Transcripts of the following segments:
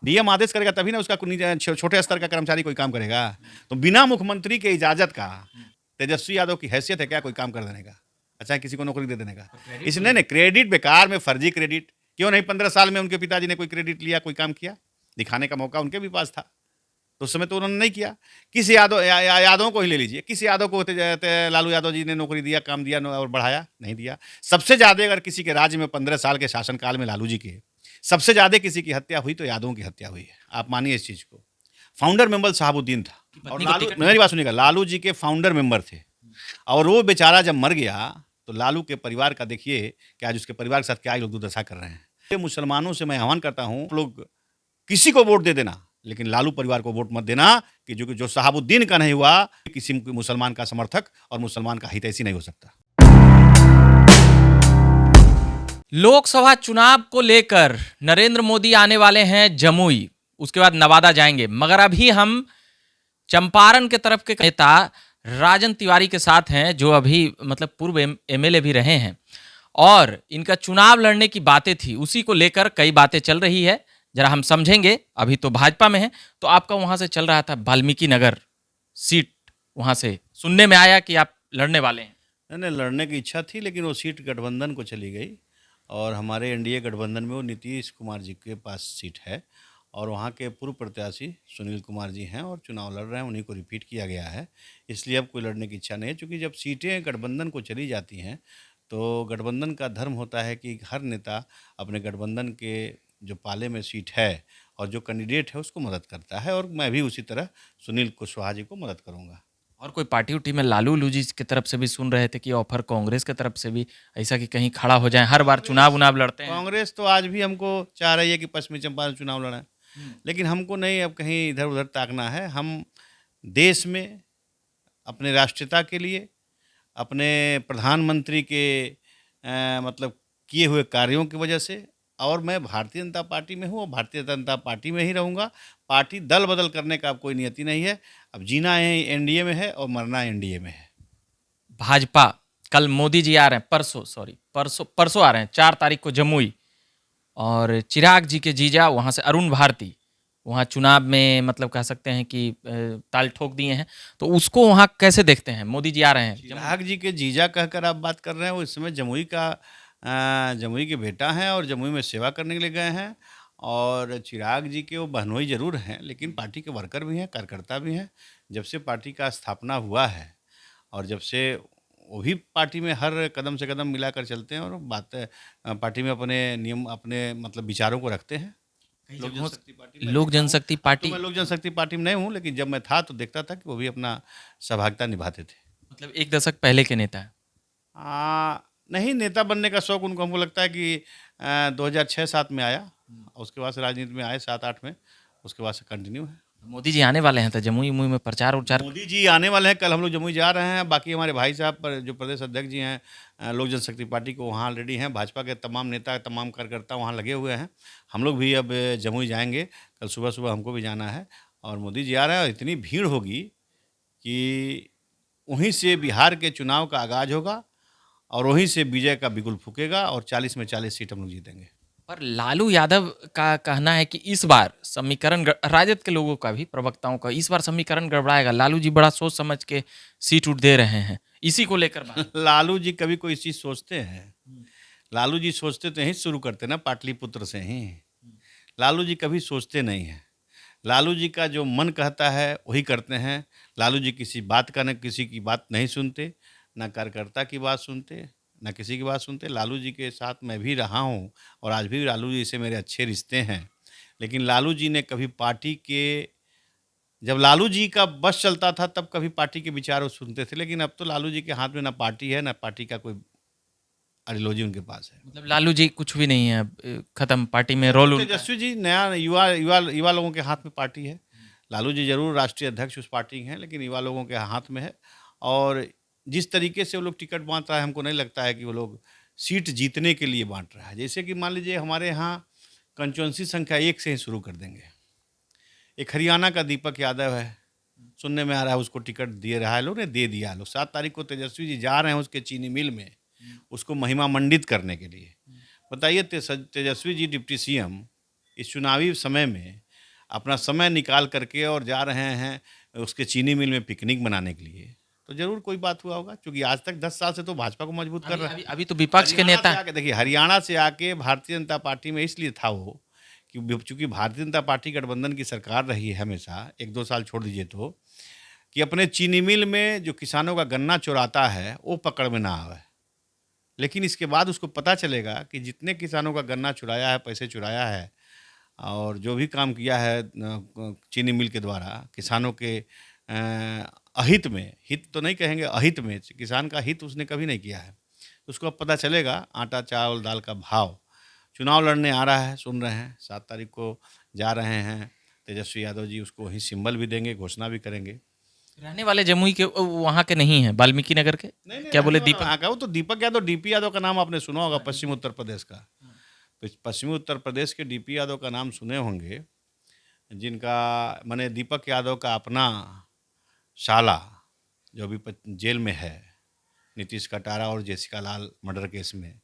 DM आदेश करेगा तभी ना उसका छोटे स्तर का कर्मचारी कोई काम करेगा। तो बिना मुख्यमंत्री के इजाजत का तेजस्वी यादव की हैसियत है क्या कोई काम कर देने का, अच्छा किसी को नौकरी दे देने का? इसलिए नहीं, क्रेडिट बेकार में, फर्जी क्रेडिट क्यों नहीं? 15 साल में उनके पिताजी ने कोई क्रेडिट लिया, कोई काम किया? दिखाने का मौका उनके भी पास था, तो उस समय तो उन्होंने नहीं किया। किस यादव को ही ले लीजिए, किस यादव को लालू यादव जी ने नौकरी दिया, काम दिया और बढ़ाया? नहीं दिया। सबसे ज्यादा अगर किसी के राज्य में 15 साल के शासनकाल में लालू जी के सबसे ज्यादा किसी की हत्या हुई तो यादवों की हत्या हुई है, आप मानिए इस चीज को। फाउंडर मेंबर शहाबुद्दीन था और मेरी बात सुनिएगा, लालू जी के फाउंडर मेंबर थे और वो बेचारा जब मर गया तो लालू के परिवार का देखिए कि आज उसके परिवार के साथ क्या लोग दुर्दशा कर रहे हैं। ये मुसलमानों से मैं आह्वान करता हूं, लोग किसी को वोट दे देना लेकिन लालू परिवार को वोट मत देना कि जो शहाबुद्दीन का नहीं हुआ, किसी मुसलमान का समर्थक और मुसलमान का हितैषी नहीं हो सकता। लोकसभा चुनाव को लेकर नरेंद्र मोदी आने वाले हैं जमुई, उसके बाद नवादा जाएंगे, मगर अभी हम चंपारण के तरफ के नेता राजन तिवारी के साथ हैं, जो अभी मतलब पूर्व एमएलए भी रहे हैं और इनका चुनाव लड़ने की बातें थी, उसी को लेकर कई बातें चल रही है। जरा हम समझेंगे। अभी तो भाजपा में है, तो आपका वहां से चल रहा था वाल्मीकि नगर सीट, वहां से सुनने में आया कि आप लड़ने वाले हैं। नहीं, लड़ने की इच्छा थी लेकिन वो सीट गठबंधन को चली गई और हमारे एनडीए गठबंधन में वो नीतीश कुमार जी के पास सीट है और वहाँ के पूर्व प्रत्याशी सुनील कुमार जी हैं और चुनाव लड़ रहे हैं, उन्हीं को रिपीट किया गया है। इसलिए अब कोई लड़ने की इच्छा नहीं है, क्योंकि जब सीटें गठबंधन को चली जाती हैं तो गठबंधन का धर्म होता है कि हर नेता अपने गठबंधन के जो पाले में सीट है और जो कैंडिडेट है उसको मदद करता है, और मैं भी उसी तरह सुनील कुशवाहा जी को मदद करूँगा। और कोई पार्टी उठी में लालू जी की तरफ से भी सुन रहे थे कि ऑफर कांग्रेस की तरफ से भी, ऐसा कि कहीं खड़ा हो जाए, हर बार चुनाव लड़ते हैं। कांग्रेस तो आज भी हमको चाह रही है कि पश्चिमी चंपारण चुनाव लड़ें, लेकिन हमको नहीं अब कहीं इधर उधर ताकना है। हम देश में अपने राष्ट्रीयता के लिए, अपने प्रधानमंत्री के मतलब किए हुए कार्यों की वजह से, और मैं भारतीय जनता पार्टी में हूँ और भारतीय जनता पार्टी में ही रहूँगा। पार्टी दल बदल करने का अब कोई नियति नहीं है। अब जीना है एनडीए में है और मरना एनडीए में है। भाजपा, कल मोदी जी आ रहे हैं, परसों आ रहे हैं 4 तारीख को जमुई, और चिराग जी के जीजा वहाँ से अरुण भारती वहाँ चुनाव में मतलब कह सकते हैं कि ताल ठोक दिए हैं, तो उसको वहाँ कैसे देखते हैं? मोदी जी आ रहे हैं। चिराग जी के जीजा कहकर आप बात कर रहे हैं, वो इस समय जमुई के बेटा हैं और जमुई में सेवा करने के लिए गए हैं। और चिराग जी के वो बहनोई जरूर हैं लेकिन पार्टी के वर्कर भी हैं, कार्यकर्ता भी हैं। जब से पार्टी का स्थापना हुआ है और जब से वो भी पार्टी में हर कदम से कदम मिलाकर चलते हैं और पार्टी में अपने नियम, अपने मतलब विचारों को रखते हैं। लोक जनशक्ति पार्टी पार्टी, मैं लोक जनशक्ति पार्टी में नहीं हूँ, लेकिन जब मैं था तो देखता था कि वो भी अपना सहभागिता निभाते थे। मतलब 1 दशक पहले के नेता है। नहीं, नेता बनने का शौक उनको, हमको लगता है कि 2006-7 में आया, उसके बाद से राजनीति में आए 7-8 में, उसके बाद से कंटिन्यू है। मोदी जी आने वाले हैं तो जमुई में प्रचार उचार। मोदी जी आने वाले हैं, कल हम लोग जमुई जा रहे हैं। बाकी हमारे भाई साहब जो प्रदेश अध्यक्ष जी हैं लोक जनशक्ति पार्टी को, वहाँ ऑलरेडी हैं। भाजपा के तमाम नेता, तमाम कार्यकर्ता वहाँ लगे हुए हैं। हम लोग भी अब जमुई जाएंगे, कल सुबह सुबह हमको भी जाना है और मोदी जी आ रहे हैं और इतनी भीड़ होगी कि वहीं से बिहार के चुनाव का आगाज होगा और वहीं से विजय का बिगुल फूकेगा और 40 में 40 सीट हम लोग जीतेंगे। पर लालू यादव का कहना है कि इस बार समीकरण, राजद के लोगों का भी, प्रवक्ताओं का, इस बार समीकरण गड़बड़ाएगा, लालू जी बड़ा सोच समझ के सीट उठ दे रहे हैं, इसी को लेकर बात। लालू जी कभी कोई चीज़ सोचते हैं? लालू जी सोचते तो यहीं शुरू करते ना, पाटलिपुत्र से ही। लालू जी कभी सोचते नहीं हैं। लालू जी का जो मन कहता है वही करते हैं। लालू जी किसी बात का, न किसी की बात नहीं सुनते, ना कार्यकर्ता की बात सुनते, ना किसी की बात सुनते। लालू जी के साथ मैं भी रहा हूँ और आज भी लालू जी से मेरे अच्छे रिश्ते हैं, लेकिन लालू जी ने कभी पार्टी के, जब लालू जी का बस चलता था तब कभी पार्टी के विचार वो सुनते थे, लेकिन अब तो लालू जी के हाथ में ना पार्टी है, ना पार्टी का कोई आइडियोलॉजी उनके पास है। मतलब लालू जी कुछ भी नहीं है, खत्म, पार्टी में रोल उनका। तेजस्वी जी नया, युवा युवा युवा लोगों के हाथ में पार्टी है। लालू जी जरूर राष्ट्रीय अध्यक्ष उस पार्टी के हैं, लेकिन युवा लोगों के हाथ में है। और जिस तरीके से वो लोग टिकट बांट रहा है, हमको नहीं लगता है कि वो लोग सीट जीतने के लिए बांट रहा है। जैसे कि मान लीजिए हमारे यहाँ कंस्टिट्यूंसी संख्या 1 से ही शुरू कर देंगे। एक हरियाणा का दीपक यादव है, सुनने में आ रहा है उसको टिकट दे रहा है, लोग ने दे दिया। लोग 7 तारीख को तेजस्वी जी जा रहे हैं उसके चीनी मिल में, उसको महिमा मंडित करने के लिए। बताइए, तेजस्वी जी डिप्टी सीएम इस चुनावी समय में अपना समय निकाल करके और जा रहे हैं उसके चीनी मिल में पिकनिक मनाने के लिए, तो ज़रूर कोई बात हुआ होगा, क्योंकि आज तक 10 साल से तो भाजपा को मजबूत कर अभी रहा है। अभी अभी तो विपक्ष के हरियाणा नेता से आके देखिए, हरियाणा से आके भारतीय जनता पार्टी में इसलिए था वो कि चूँकि भारतीय जनता पार्टी गठबंधन की सरकार रही है हमेशा, 1-2 साल छोड़ दीजिए तो, कि अपने चीनी मिल में जो किसानों का गन्ना चुराता है, वो पकड़ में ना आवे। लेकिन इसके बाद उसको पता चलेगा कि जितने किसानों का गन्ना चुराया है, पैसे चुराया है और जो भी काम किया है चीनी मिल के द्वारा किसानों के अहित में, हित तो नहीं कहेंगे, अहित में, किसान का हित उसने कभी नहीं किया है। तो उसको अब पता चलेगा आटा, चावल, दाल का भाव। चुनाव लड़ने आ रहा है, सुन रहे हैं, 7 तारीख को जा रहे हैं तेजस्वी यादव जी, उसको वहीं सिंबल भी देंगे, घोषणा भी करेंगे। रहने वाले जमुई के वहाँ के नहीं हैं, वाल्मीकि नगर के? नहीं, क्या बोले रहने वाला दीपक? वहाँ का, वो तो दीपक यादव, डीपी यादव का नाम आपने सुना होगा, पश्चिमी उत्तर प्रदेश का। पश्चिमी उत्तर प्रदेश के डीपी यादव का नाम सुने होंगे, जिनका माने दीपक यादव का अपना साला जो अभी जेल में है, नीतीश कटारा और जेसिका लाल मर्डर केस में,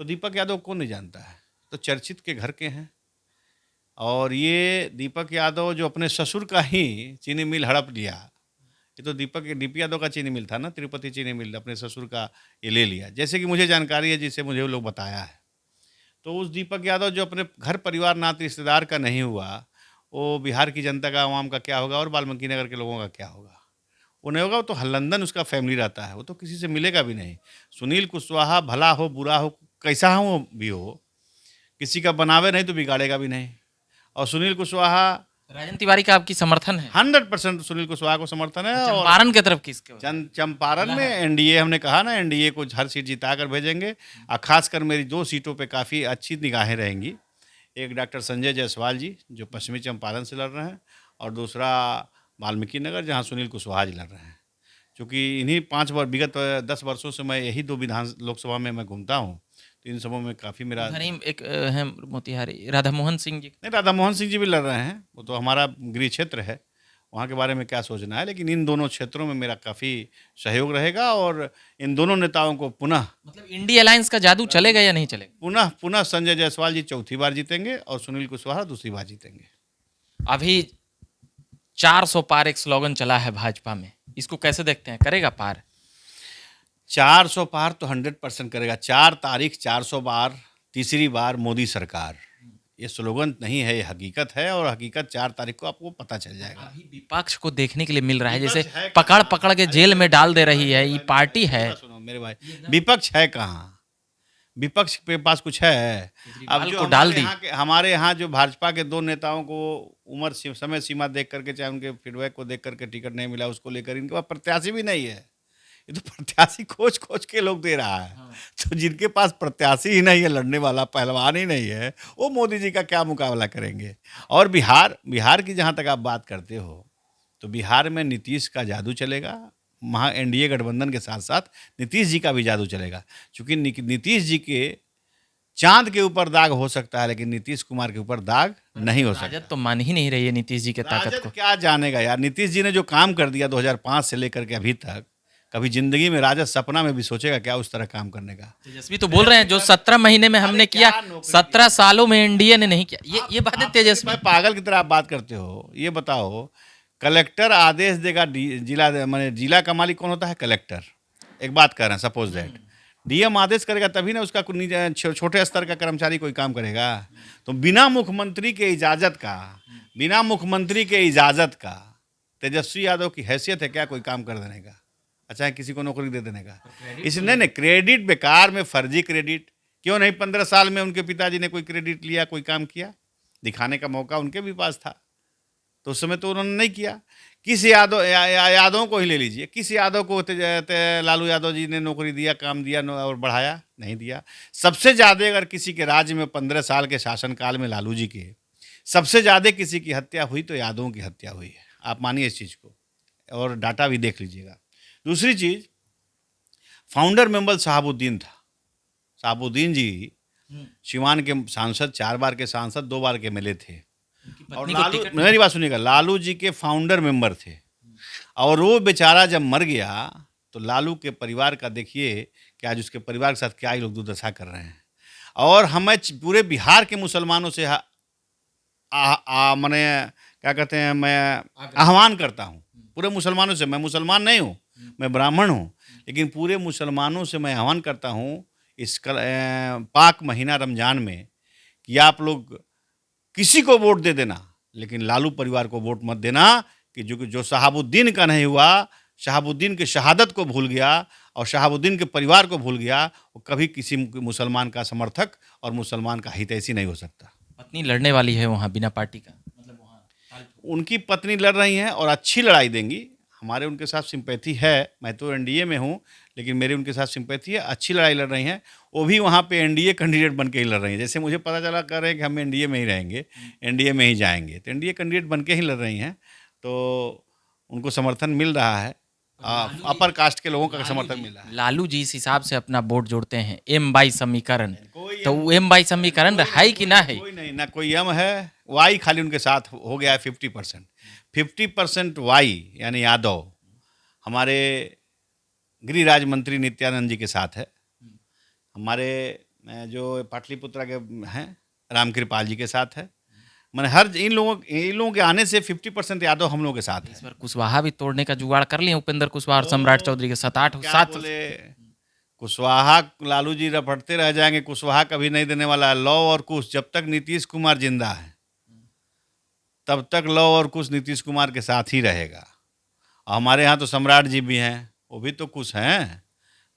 तो दीपक यादव कौन नहीं जानता है, तो चर्चित के घर के हैं। और ये दीपक यादव जो अपने ससुर का ही चीनी मिल हड़प लिया, ये तो डीपी यादव का चीनी मिल था ना, तिरुपति चीनी मिल, अपने ससुर का ये ले लिया, जैसे कि मुझे जानकारी है, जिसे मुझे वो लोग बताया है। तो उस दीपक यादव जो अपने घर परिवार नाते रिश्तेदार का नहीं हुआ, वो बिहार की जनता का, आवाम का क्या होगा और वाल्मीकि नगर के लोगों का क्या होगा? वो नहीं होगा, वो तो लंदन उसका फैमिली रहता है, वो तो किसी से मिलेगा भी नहीं। सुनील कुशवाहा भला हो, बुरा हो, कैसा हो वो भी हो, किसी का बनावे नहीं तो बिगाड़ेगा भी नहीं। और सुनील कुशवाहा, राजन तिवारी का आपकी समर्थन है? 100% सुनील कुशवाहा को समर्थन है। और चंपारण की तरफ किसके? चंपारण में एनडीए, हमने कहा ना, एनडीए को हर सीट जिता कर भेजेंगे। और खासकर मेरी 2 सीटों पे काफ़ी अच्छी निगाहें रहेंगी। एक डॉक्टर संजय जायसवाल जी जो पश्चिमी चंपारण से लड़ रहे हैं, और दूसरा वाल्मीकि नगर जहाँ सुनील कुशवाहा जी लड़ रहे हैं। क्योंकि इन्हीं 5 वर्ष, विगत 10 वर्षों से मैं यही 2 लोकसभा में मैं घूमता हूँ, तो इन सबों में काफ़ी मेरा। उधर ही एक है मोतिहारी, राधा मोहन सिंह जी। नहीं, राधा मोहन सिंह जी भी लड़ रहे हैं, वो तो हमारा गृह क्षेत्र है, वहाँ के बारे में क्या सोचना है, लेकिन इन दोनों क्षेत्रों में मेरा काफ़ी सहयोग रहेगा। और इन दोनों नेताओं को पुनः, मतलब इंडी अलायंस का जादू चलेगा या नहीं चलेगा? पुनः संजय जायसवाल जी चौथी बार जीतेंगे और सुनील कुशवाहा दूसरी बार जीतेंगे। अभी 400 पार एक स्लोगन चला है भाजपा में, इसको कैसे देखते हैं, करेगा पार? 400 पार तो 100% करेगा। 4 तारीख 400 बार, तीसरी बार मोदी सरकार, ये स्लोगन नहीं है, ये हकीकत है। और हकीकत 4 तारीख को आपको पता चल जाएगा। अभी विपक्ष को देखने के लिए मिल रहा है, जैसे विपक्ष है पकड़ कहाँ? पकड़ के जेल में डाल दे रही है, ये पार्टी है। सुनो मेरे भाई, विपक्ष है कहाँ? विपक्ष के पास कुछ है? अब जो को डाल दी। हमारे यहाँ जो भाजपा के 2 नेताओं को उम्र समय सीमा देख करके, चाहे उनके फीडबैक को देख करके टिकट नहीं मिला, उसको लेकर इनके पास प्रत्याशी भी नहीं है। ये तो प्रत्याशी खोज खोज के लोग दे रहा है। तो जिनके पास प्रत्याशी ही नहीं है, लड़ने वाला पहलवान ही नहीं है, वो मोदी जी का क्या मुकाबला करेंगे? और बिहार की जहाँ तक आप बात करते हो, तो बिहार में नीतीश का जादू चलेगा। एनडीए गठबंधन के साथ साथ नीतीश जी का भी जादू चलेगा। क्योंकि नीतीश जी के चांद के ऊपर दाग हो सकता है, लेकिन नीतीश कुमार के ऊपर दाग नहीं हो सकता। राजद तो मान ही नहीं रही है नीतीश जी के ताकत राजद को। क्या जानेगा यार? नीतीश जी ने जो काम कर दिया 2005 से लेकर के अभी तक, कभी जिंदगी में राजद सपना में भी सोचेगा क्या उस तरह काम करने का? तेजस्वी तो बोल रहे हैं जो 17 महीने में हमने किया, 17 सालों में एनडीए ने नहीं किया। ये बात है तेजस्वी। मैं पागल की तरह आप बात करते हो। ये बताओ, कलेक्टर आदेश देगा, जिला माने जिला का मालिक कौन होता है? कलेक्टर। एक बात कर रहे हैं, सपोज दैट डीएम आदेश करेगा तभी ना उसका छोटे स्तर का कर्मचारी कोई काम करेगा। तो बिना मुख्यमंत्री के इजाजत का तेजस्वी यादव की हैसियत है क्या कोई काम कर देने का? अच्छा है किसी को नौकरी दे देने का? इसलिए नहीं, क्रेडिट बेकार में, फर्जी क्रेडिट। क्यों नहीं? 15 साल में उनके पिताजी ने कोई क्रेडिट लिया, कोई काम किया? दिखाने का मौका उनके भी पास था, तो उस समय तो उन्होंने नहीं किया। किस यादव को ही ले लीजिए, किस यादव को लालू यादव जी ने नौकरी दिया, काम दिया और बढ़ाया? नहीं दिया। सबसे ज़्यादा अगर किसी के राज्य में 15 साल के शासनकाल में लालू जी के सबसे ज़्यादा किसी की हत्या हुई तो यादवों की हत्या हुई है। आप मानिए इस चीज़ को, और डाटा भी देख लीजिएगा। दूसरी चीज़, फाउंडर मेंबर शहाबुद्दीन था। शहाबुद्दीन जी सिवान के सांसद, 4 बार के सांसद, 2 बार के एमएलए थे। और लालू, मेरी बात सुनिएगा, लालू जी के फाउंडर मेंबर थे। और वो बेचारा जब मर गया तो लालू के परिवार का देखिए कि आज उसके परिवार के साथ क्या ही लोग दुर्दशा कर रहे हैं। और हमें पूरे बिहार के मुसलमानों से मैंने क्या कहते हैं, मैं आह्वान करता हूँ पूरे मुसलमानों से। मैं मुसलमान नहीं हूँ, मैं ब्राह्मण हूँ, लेकिन पूरे मुसलमानों से मैं आह्वान करता हूँ इस पाक महीना रमज़ान में कि आप लोग किसी को वोट दे देना, लेकिन लालू परिवार को वोट मत देना कि जो शहाबुद्दीन का नहीं हुआ, शहाबुद्दीन की शहादत को भूल गया और शहाबुद्दीन के परिवार को भूल गया, वो कभी किसी मुसलमान का समर्थक और मुसलमान का हितैषी नहीं हो सकता। पत्नी लड़ने वाली है वहाँ बिना पार्टी का, मतलब वहाँ उनकी पत्नी लड़ रही हैं और अच्छी लड़ाई देंगी। हमारे उनके साथ सिंपैथी है, मैं तो एनडीए में हूँ, लेकिन मेरी उनके साथ सिंपैथी है, अच्छी लड़ाई लड़ रही हैं। वो भी वहाँ पे एनडीए कैंडिडेट बन के ही लड़ रही हैं। जैसे मुझे पता चला कर रहे हैं कि हम एनडीए में ही रहेंगे, एनडीए में ही जाएंगे, तो एनडीए कैंडिडेट बन के ही लड़ रही हैं, तो उनको समर्थन मिल रहा है, अपर कास्ट के लोगों का समर्थन मिल रहा है। लालू जी इस हिसाब से अपना वोट जोड़ते हैं एम बाई समीकरण, कोई तो एम बाई समीकरण है कि ना है? कोई नहीं, ना कोई एम है, वाई खाली उनके साथ हो गया है 50%। 50% वाई यानी यादव हमारे गृह राज्य मंत्री नित्यानंद जी के साथ है, हमारे जो पाटलिपुत्रा के हैं रामकृपाल जी के साथ है। मैंने हर इन लोगों के आने से 50% यादव हम लोगों के साथ है। इस बार कुशवाहा भी तोड़ने का जुगाड़ कर लिए उपेंद्र कुशवाहा और सम्राट चौधरी के 7-8 क्या 7 बोले, कुशवाहा लालू जी रपटते रह जाएंगे, कुशवाहा कभी नहीं देने वाला है। लौ और कुश जब तक नीतीश कुमार जिंदा है तब तक लौ और कुश नीतीश कुमार के साथ ही रहेगा। हमारे यहाँ तो सम्राट जी भी हैं, वो भी तो कुश हैं।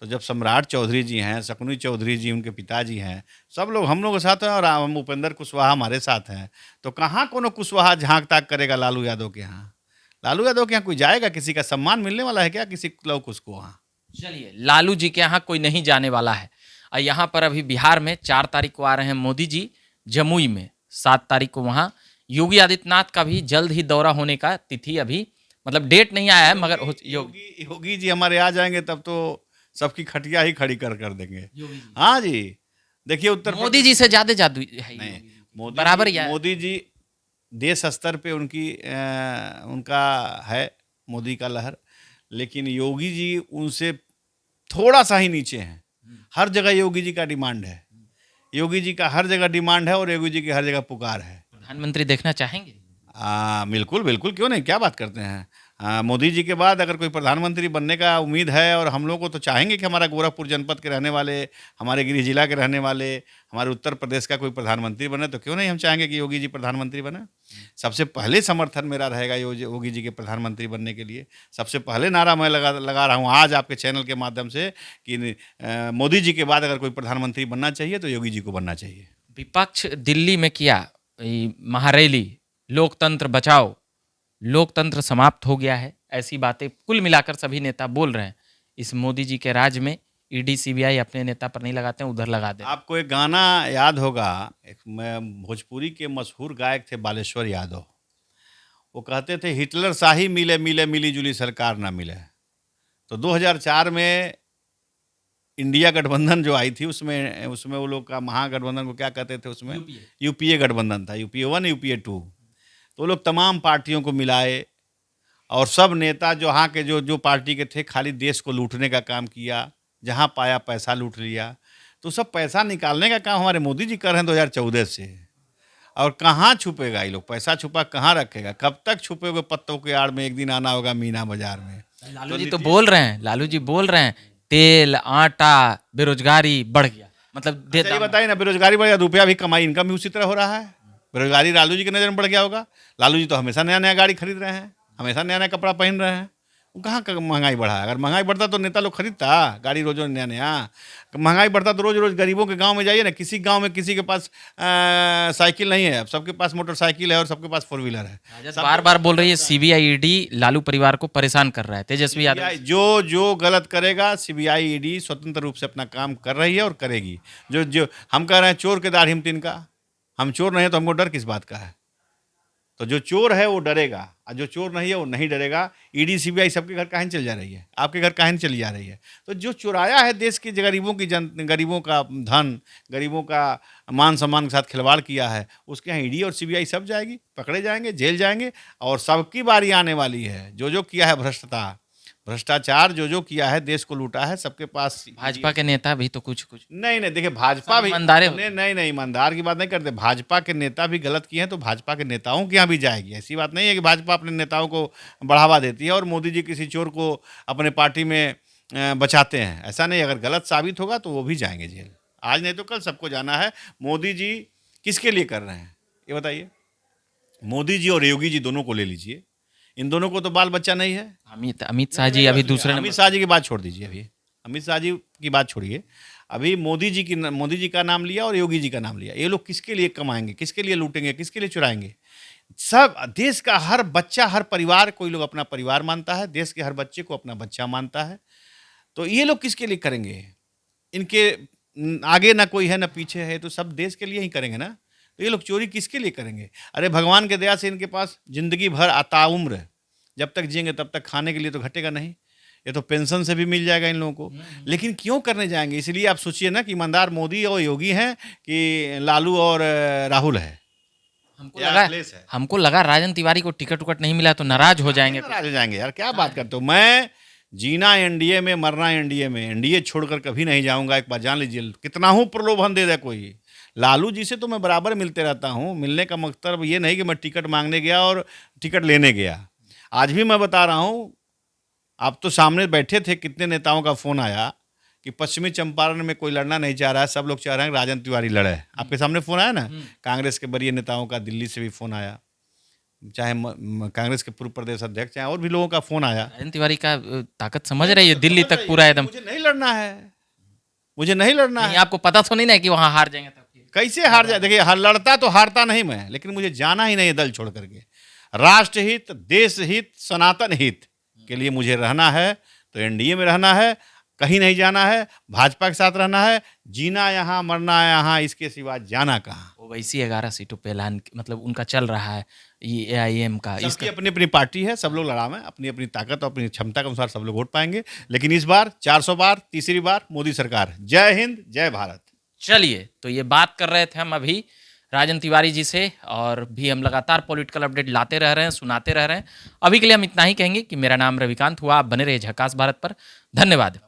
तो जब सम्राट चौधरी जी हैं, शकुनी चौधरी जी उनके पिताजी हैं, सब लोग हम लोग के साथ हैं और हम उपेंद्र कुशवाहा हमारे साथ हैं, तो कहाँ कोनो कुशवाहा झांक ताक करेगा लालू यादव के यहाँ? लालू यादव के यहाँ कोई जाएगा? किसी का सम्मान मिलने वाला है क्या किसी लौ कुश को वहाँ? चलिए, लालू जी के यहाँ कोई नहीं जाने वाला है। और यहाँ पर अभी बिहार में 4 तारीख को आ रहे हैं मोदी जी, जमुई में 7 तारीख को वहाँ योगी आदित्यनाथ का भी जल्द ही दौरा होने का तिथि, अभी मतलब डेट नहीं आया है, मगर योगी जी हमारे आ जाएंगे तब तो सबकी खटिया ही खड़ी कर देंगे। हाँ जी, देखिए उत्तर मोदी जी से ज्यादा जादू है नहीं, बराबर ही है। मोदी जी देश स्तर पे उनका है मोदी का लहर, लेकिन योगी जी उनसे थोड़ा सा ही नीचे हैं। हर जगह योगी जी का डिमांड है, योगी जी का हर जगह डिमांड है और योगी जी की हर जगह पुकार है। प्रधानमंत्री देखना चाहेंगे? बिल्कुल बिल्कुल, क्यों नहीं, क्या बात करते हैं। मोदी जी के बाद अगर कोई प्रधानमंत्री बनने का उम्मीद है, और हम लोग को तो चाहेंगे कि हमारा गोरखपुर जनपद के रहने वाले, हमारे गृह जिला के रहने वाले, हमारे उत्तर प्रदेश का कोई प्रधानमंत्री बने, तो क्यों नहीं हम चाहेंगे कि योगी जी प्रधानमंत्री बने। सबसे पहले समर्थन मेरा रहेगा योगी जी के प्रधानमंत्री बनने के लिए। सबसे पहले नारा मैं लगा रहा हूँ आज आपके चैनल के माध्यम से कि मोदी जी के बाद अगर कोई प्रधानमंत्री बनना चाहिए तो योगी जी को बनना चाहिए। विपक्ष दिल्ली में किया महारैली, लोकतंत्र बचाओ, लोकतंत्र समाप्त हो गया है, ऐसी बातें कुल मिलाकर सभी नेता बोल रहे हैं। इस मोदी जी के राज में ईडी सीबीआई अपने नेता पर नहीं लगाते हैं, उधर लगा देते हैं। आपको एक गाना याद होगा, भोजपुरी के मशहूर गायक थे बालेश्वर यादव, वो कहते थे हिटलर शाही मिले मिले मिली जुली सरकार ना मिले। तो 2004 में इंडिया गठबंधन जो आई थी उसमें वो लोग का महागठबंधन को क्या कहते थे, उसमें यूपीए गठबंधन था, यूपीए 1 यूपीए 2। तो वो लोग तमाम पार्टियों को मिलाए और सब नेता जो यहाँ के जो पार्टी के थे खाली देश को लूटने का काम किया, जहाँ पाया पैसा लूट लिया। तो सब पैसा निकालने का काम हमारे मोदी जी कर रहे हैं 2014 से। और कहाँ छुपेगा ये लोग, पैसा छुपा कहाँ रखेगा, कब तक छुपेगे पत्तों के आड़ में? एक दिन आना होगा मीना बाजार में। लालू जी तो बोल रहे हैं, लालू जी बोल रहे हैं तेल आटा बेरोजगारी बढ़ गया, मतलब ये बताइए ना, बेरोजगारी बढ़ गया, रुपया भी कमाई, इनकम भी उसी तरह हो रहा है। बेरोजगारी लालू जी की नज़र में बढ़ गया होगा। लालू जी तो हमेशा नया नया गाड़ी खरीद रहे हैं, हमेशा नया नया कपड़ा पहन रहे हैं। वो कहाँ महंगाई बढ़ा है? अगर महंगाई बढ़ता तो नेता लोग खरीदता गाड़ी रोज रोज नया नया। महंगाई बढ़ता तो रोज रोज गरीबों के गांव में जाइए ना, किसी गांव में किसी के पास साइकिल नहीं है, अब सबके पास मोटरसाइकिल है और सबके पास 4 व्हीलर है। बार बार बोल रही है सीबीआई ईडी लालू परिवार को परेशान कर रहा है। तेजस्वी यादव जो गलत करेगा सीबीआई ईडी स्वतंत्र रूप से अपना काम कर रही है और करेगी। जो हम कह रहे हैं चोर के दाढ़ हिम तिनका, हम चोर नहीं है तो हमको डर किस बात का है? तो जो चोर है वो डरेगा और जो चोर नहीं है वो नहीं डरेगा। ईडी सीबीआई सबके घर काहे चल जा रही है, आपके घर काहे चली जा रही है? तो जो चुराया है देश के गरीबों का धन, गरीबों का मान सम्मान के साथ खिलवाड़ किया है, उसके यहाँ ईडी और सीबीआई सब जाएगी, पकड़े जाएंगे, जेल जाएंगे और सबकी बारी आने वाली है। जो किया है भ्रष्टता, भ्रष्टाचार जो किया है, देश को लूटा है, सबके पास भाजपा के नेता भी तो कुछ कुछ नहीं नहीं, देखिए भाजपा सब भी ईमानदार होते नहीं, ईमानदार की बात नहीं करते। भाजपा के नेता भी गलत किए हैं तो भाजपा के नेताओं के यहाँ भी जाएगी। ऐसी बात नहीं है कि भाजपा अपने नेताओं को बढ़ावा देती है और मोदी जी किसी चोर को अपने पार्टी में बचाते हैं, ऐसा नहीं। अगर गलत साबित होगा तो वो भी जाएंगे जेल, आज नहीं तो कल सबको जाना है। मोदी जी किसके लिए कर रहे हैं ये बताइए? मोदी जी और योगी जी दोनों को ले लीजिए, इन दोनों को तो बाल बच्चा नहीं है। अमित शाह जी अभी दूसरे अमित शाह जी की बात छोड़ दीजिए, अभी अमित शाह जी की बात छोड़िए, अभी मोदी जी का नाम लिया और योगी जी का नाम लिया। ये लोग किसके लिए कमाएंगे, किसके लिए लूटेंगे, किसके लिए चुराएंगे? सब देश का हर बच्चा, हर परिवार, कोई लोग अपना परिवार मानता है, देश के हर बच्चे को अपना बच्चा मानता है। तो ये लोग किसके लिए करेंगे? इनके आगे ना कोई है ना पीछे है, तो सब देश के लिए ही करेंगे ना। तो ये लोग चोरी किसके लिए करेंगे? अरे भगवान के दया से इनके पास जिंदगी भर ताउम्र, जब तक जिएंगे तब तक खाने के लिए तो घटेगा नहीं, ये तो पेंशन से भी मिल जाएगा इन लोगों को। लेकिन क्यों करने जाएंगे? इसलिए आप सोचिए ना कि ईमानदार मोदी और योगी हैं कि लालू और राहुल है। हमको लगा राजन तिवारी को टिकट उकट नहीं मिला तो नाराज हो जाएंगे। नाराज हो जाएंगे यार, क्या बात करते हो? मैं जीना एनडीए में, मरना एनडीए में, एनडीए छोड़कर कभी नहीं जाऊंगा। एक बार जान लीजिए, कितना हूँ प्रलोभन दे दे कोई। लालू जी से तो मैं बराबर मिलते रहता हूँ, मिलने का मतलब ये नहीं कि मैं टिकट मांगने गया और टिकट लेने गया। आज भी मैं बता रहा हूँ, आप तो सामने बैठे थे, कितने नेताओं का फ़ोन आया कि पश्चिमी चंपारण में कोई लड़ना नहीं चाह रहा है, सब लोग चाह रहे हैं राजन तिवारी लड़े। आपके सामने फ़ोन आया ना, कांग्रेस के वरीय नेताओं का, दिल्ली से भी फ़ोन आया, चाहे कांग्रेस के पूर्व प्रदेश अध्यक्ष, चाहे और भी लोगों का फ़ोन आया। राजन तिवारी का ताकत समझ रही है, दिल्ली तक पूरा एकदम। मुझे नहीं लड़ना है, मुझे नहीं लड़ना है। आपको पता तो नहीं ना कि वहां हार जाएंगे तब? कैसे हार जाए? देखिए, लड़ता तो हारता नहीं मैं, लेकिन मुझे जाना ही नहीं है दल छोड़ करके। राष्ट्र हित, देश हित, सनातन हित के लिए मुझे रहना है तो एनडीए में रहना है, कहीं नहीं जाना है, भाजपा के साथ रहना है। जीना यहाँ, मरना यहाँ, इसके सिवा जाना कहाँ। ओवैसी 11 सीटों पे ऐलान मतलब उनका चल रहा है, ये एआईएम का। इसकी अपनी अपनी पार्टी है, सब लोग लड़ा में अपनी अपनी ताकत और अपनी क्षमता के अनुसार सब लोग वोट पाएंगे। लेकिन इस बार 400 बार, तीसरी बार मोदी सरकार। जय हिंद, जय भारत। चलिए, तो ये बात कर रहे थे हम अभी राजन तिवारी जी से, और भी हम लगातार पॉलिटिकल अपडेट लाते रह रहे हैं, सुनाते रह रहे हैं। अभी के लिए हम इतना ही कहेंगे कि मेरा नाम रविकांत हुआ। आप बने रहिए झकास भारत पर। धन्यवाद।